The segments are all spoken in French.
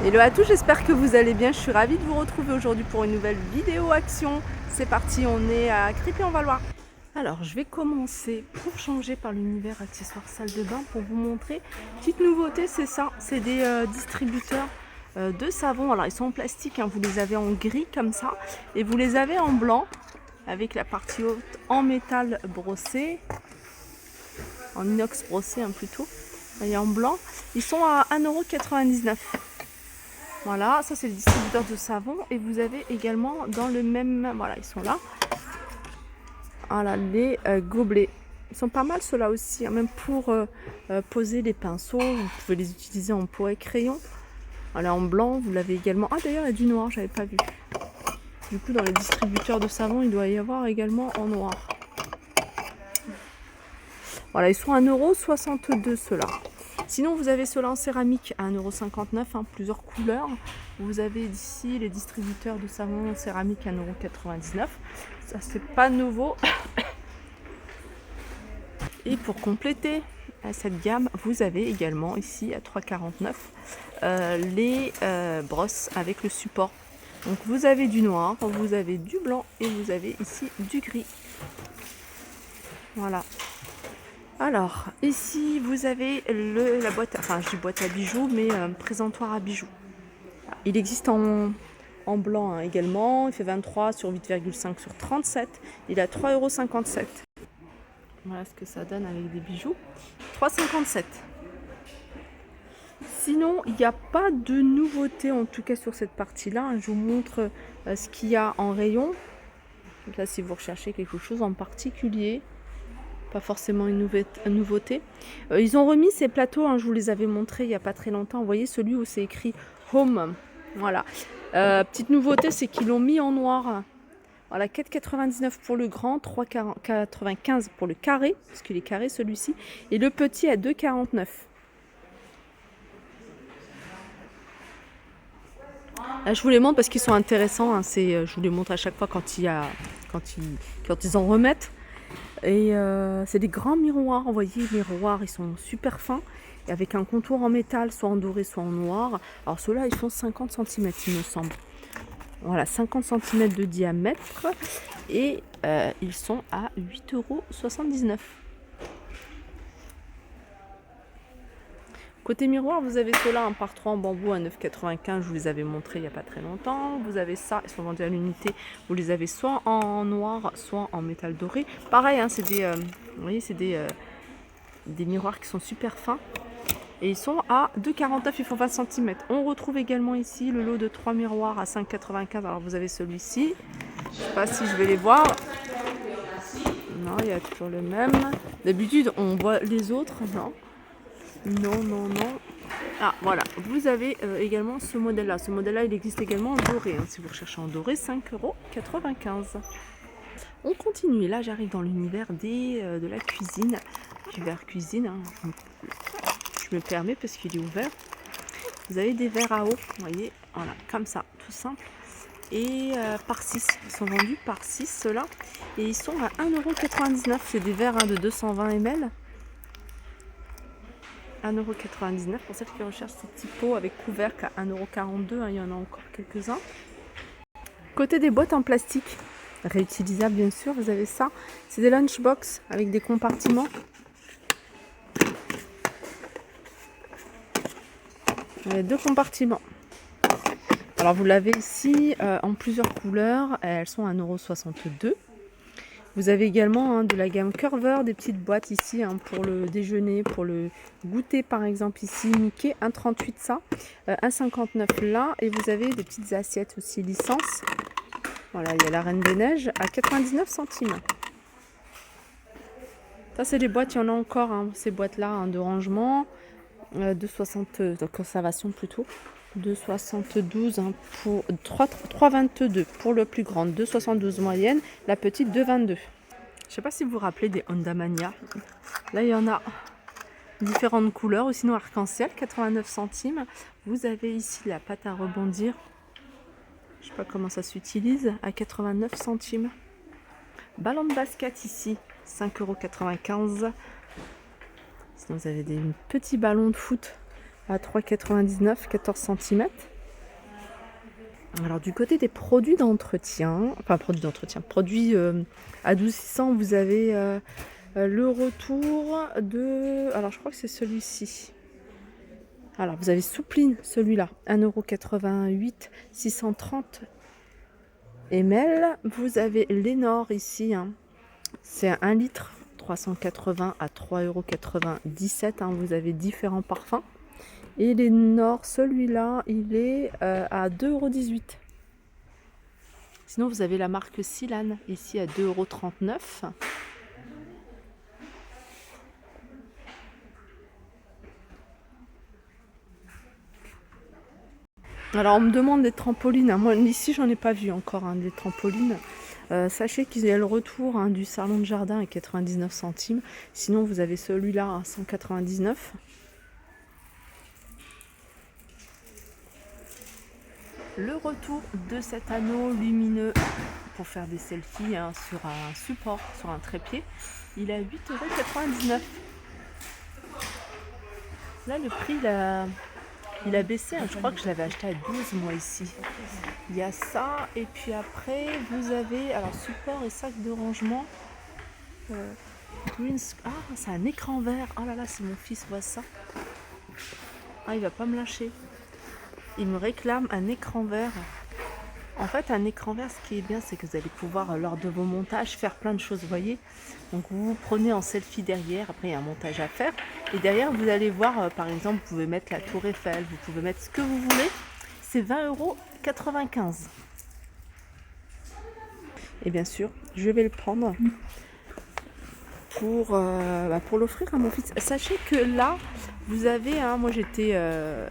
Hello à tous, j'espère que vous allez bien. Je suis ravie de vous retrouver aujourd'hui pour une nouvelle vidéo action. C'est parti, on est à Crépy-en-Valois. Alors, je vais commencer pour changer par l'univers accessoires salle de bain pour vous montrer. Petite nouveauté, c'est ça, c'est des distributeurs de savon. Alors, ils sont en plastique, hein, vous les avez en gris comme ça, et vous les avez en blanc avec la partie haute en métal brossé, en inox brossé plutôt, et en blanc. Ils sont à 1,99 €. Voilà, ça c'est le distributeur de savon. Et vous avez également dans le même... Voilà, ils sont là. Voilà, les gobelets. Ils sont pas mal ceux-là aussi, hein, même pour poser les pinceaux. Vous pouvez les utiliser en pot et crayon. Voilà, en blanc, vous l'avez également. Ah d'ailleurs, il y a du noir, j'avais pas vu. Du coup, dans les distributeurs de savon, il doit y avoir également en noir. Voilà, ils sont à 1,62 € ceux-là. Sinon, vous avez ceux-là en céramique à 1,59 €, hein, plusieurs couleurs. Vous avez ici les distributeurs de savon en céramique à 1,99 €. Ça, c'est pas nouveau. Et pour compléter cette gamme, vous avez également ici à 3,49 € les brosses avec le support. Donc, vous avez du noir, vous avez du blanc et vous avez ici du gris. Voilà. Alors, ici, vous avez la boîte, enfin, je dis boîte à bijoux, mais présentoir à bijoux. Il existe en blanc, hein, également. Il fait 23 sur 8,5 sur 37. Il est à 3,57 €. Voilà ce que ça donne avec des bijoux. 3,57 €. Sinon, il n'y a pas de nouveauté, en tout cas sur cette partie-là. Je vous montre ce qu'il y a en rayon. Donc là, si vous recherchez quelque chose en particulier, pas forcément une nouveauté. Ils ont remis ces plateaux, hein, je vous les avais montrés il n'y a pas très longtemps. Vous voyez celui où c'est écrit Home. Voilà. Petite nouveauté, c'est qu'ils l'ont mis en noir. Voilà, 4,99 € pour le grand, 3,95 € pour le carré, parce qu'il est carré celui-ci. Et le petit à 2,49 €. Là, je vous les montre parce qu'ils sont intéressants. Hein, je vous les montre à chaque fois quand ils en remettent. Et c'est des grands miroirs, vous voyez, les miroirs, ils sont super fins, et avec un contour en métal, soit en doré, soit en noir. Alors ceux-là, ils font 50 cm, il me semble. Voilà, 50 cm de diamètre, et ils sont à 8,79 €. Côté miroir, vous avez ceux-là, un par 3 en bambou à 9,95 €, je vous les avais montrés il n'y a pas très longtemps. Vous avez ça, ils sont vendus à l'unité. Vous les avez soit en noir, soit en métal doré. Pareil, hein, c'est des, vous voyez, c'est des miroirs qui sont super fins. Et ils sont à 2,49 €, ils font 20 cm. On retrouve également ici le lot de 3 miroirs à 5,95 €. Alors vous avez celui-ci. Je ne sais pas si je vais les voir. Non, il y a toujours le même. D'habitude, on voit les autres. Non. Non, non, non. Ah, voilà. Vous avez également ce modèle-là. Ce modèle-là, il existe également en doré. Hein. Si vous recherchez en doré, 5,95 €. On continue. Là, j'arrive dans l'univers de la cuisine. Du verre cuisine. Hein. Je me permets parce qu'il est ouvert. Vous avez des verres à eau. Vous voyez, voilà, comme ça, tout simple. Et par 6. Ils sont vendus par 6, ceux-là. Et ils sont à 1,99 €. C'est des verres, hein, de 220 ml. 1,99 € pour celles qui recherchent ces petits pots avec couvercle à 1,42 €. Hein, il y en a encore quelques-uns. Côté des boîtes en plastique, réutilisables bien sûr, vous avez ça. C'est des lunchbox avec des compartiments. Il y a 2 compartiments. Alors vous l'avez ici en plusieurs couleurs. Elles sont à 1,62 €. Vous avez également, hein, de la gamme Curver, des petites boîtes ici, hein, pour le déjeuner, pour le goûter par exemple ici, Mickey, 1,38 € ça, 1,59 € là, et vous avez des petites assiettes aussi licence. Voilà, il y a la Reine des Neiges à 99 centimes. Ça c'est les boîtes, il y en a encore, hein, ces boîtes-là, hein, de rangement, de conservation plutôt. 2,72 €, hein, pour 3,22 € pour le plus grand, 2,72 € moyenne, la petite 2,22 €. Je ne sais pas si vous vous rappelez des Honda Mania. Là, il y en a différentes couleurs, ou sinon arc-en-ciel, 89 centimes. Vous avez ici la pâte à rebondir. Je ne sais pas comment ça s'utilise, à 89 centimes. Ballon de basket ici, 5,95 €. Sinon, vous avez des petits ballons de foot à 3,99 €, 14 cm. Alors du côté des produits d'entretien, enfin produits adoucissants, vous avez le retour de... Alors je crois que c'est celui-ci. Alors vous avez Soupline, celui-là, 1,88 €, 630 ml. Vous avez Lénor ici, hein. C'est 1 litre, 380 à 3,97 €, hein. Vous avez différents parfums. Et Lénor, celui-là, il est à 2,18 €. Sinon, vous avez la marque Silane, ici à 2,39 €. Alors, on me demande des trampolines, hein. Moi, ici, j'en ai pas vu encore, hein, des trampolines. Sachez qu'il y a le retour, hein, du salon de jardin à 99 centimes. Sinon, vous avez celui-là à 199 €. Le retour de cet anneau lumineux pour faire des selfies, hein, sur un support, sur un trépied, il est à 8,99 €. Là, le prix, il a baissé, hein. Je crois que je l'avais acheté à 12 moi ici. Il y a ça, et puis après, vous avez, alors, support et sac de rangement. Ah, c'est un écran vert. Oh là là, si mon fils voit ça. Ah, il va pas me lâcher. Il me réclame un écran vert. En fait, un écran vert, ce qui est bien, c'est que vous allez pouvoir, lors de vos montages, faire plein de choses, vous voyez. Donc, vous vous prenez en selfie derrière. Après, il y a un montage à faire. Et derrière, vous allez voir, par exemple, vous pouvez mettre la tour Eiffel, vous pouvez mettre ce que vous voulez. C'est 20,95 €. Et bien sûr, je vais le prendre pour l'offrir à mon fils. Sachez que là, vous avez, hein, moi j'étais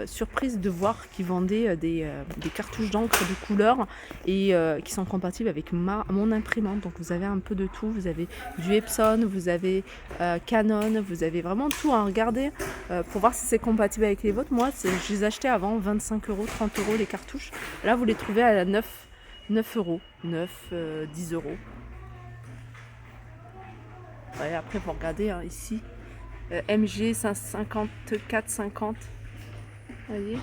surprise de voir qu'ils vendaient des cartouches d'encre de couleur et qui sont compatibles avec mon imprimante. Donc vous avez un peu de tout. Vous avez du Epson, vous avez Canon, vous avez vraiment tout, hein. Regardez pour voir si c'est compatible avec les vôtres. Moi, je les achetais avant 25 €, 30 € les cartouches. Là, vous les trouvez à 9 €, 10 €. Ouais, après, vous regardez, hein, ici, MG 54,50. Vous voyez,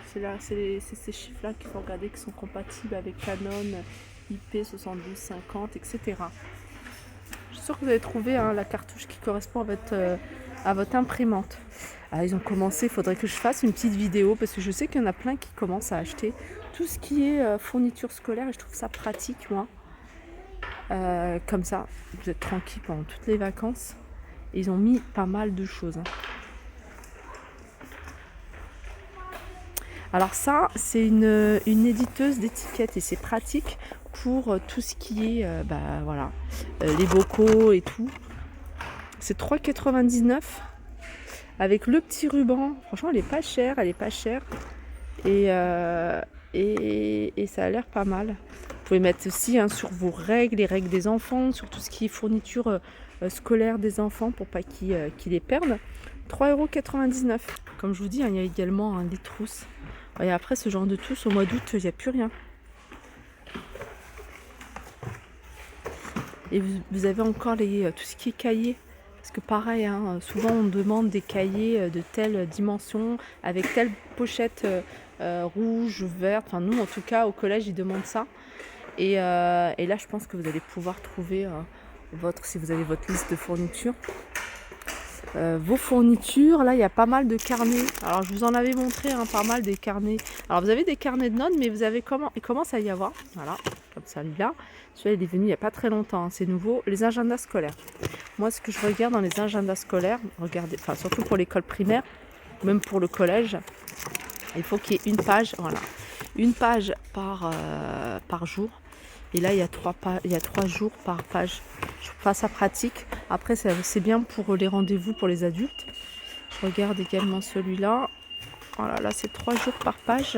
c'est là, c'est ces chiffres-là qu'il faut regarder, qui sont compatibles avec Canon, IP 7250, etc. Je suis sûre que vous allez trouver, hein, la cartouche qui correspond à votre imprimante. Alors, ils ont commencé, il faudrait que je fasse une petite vidéo parce que je sais qu'il y en a plein qui commencent à acheter tout ce qui est fourniture scolaire et je trouve ça pratique, moi. Comme ça, vous êtes tranquille pendant toutes les vacances. Ils ont mis pas mal de choses, hein. Alors ça, c'est une éditeuse d'étiquettes et c'est pratique pour tout ce qui est, voilà, les bocaux et tout. C'est 3,99 € avec le petit ruban. Franchement, elle est pas chère, et ça a l'air pas mal. Vous pouvez mettre aussi, hein, sur vos règles, les règles des enfants, sur tout ce qui est fourniture scolaire des enfants pour pas qu'ils les perdent. 3,99 €. Comme je vous dis, hein, il y a également, hein, des trousses. Et après, ce genre de trousses, au mois d'août, il n'y a plus rien. Et vous avez encore tout ce qui est cahiers. Parce que pareil, hein, souvent on demande des cahiers de telle dimension, avec telle pochette rouge, verte. Enfin, nous, en tout cas, au collège, ils demandent ça. Et là, je pense que vous allez pouvoir trouver si vous avez votre liste de fournitures. Vos fournitures, là il y a pas mal de carnets. Alors je vous en avais montré, hein, pas mal des carnets. Alors vous avez des carnets de notes, mais vous avez il commence à y avoir, voilà, comme celui-là. Celui-là il est venu il n'y a pas très longtemps, hein, c'est nouveau, les agendas scolaires. Moi ce que je regarde dans les agendas scolaires, regardez, enfin surtout pour l'école primaire, même pour le collège, il faut qu'il y ait une page, voilà, une page par jour. Et là, il y a 3 jours par page. Je trouve pas ça pratique. Après, c'est bien pour les rendez-vous pour les adultes. Je regarde également celui-là. Voilà, là, c'est 3 jours par page.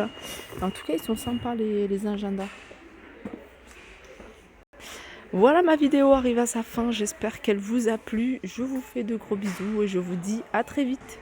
En tout cas, ils sont sympas, les agendas. Voilà, ma vidéo arrive à sa fin. J'espère qu'elle vous a plu. Je vous fais de gros bisous et je vous dis à très vite.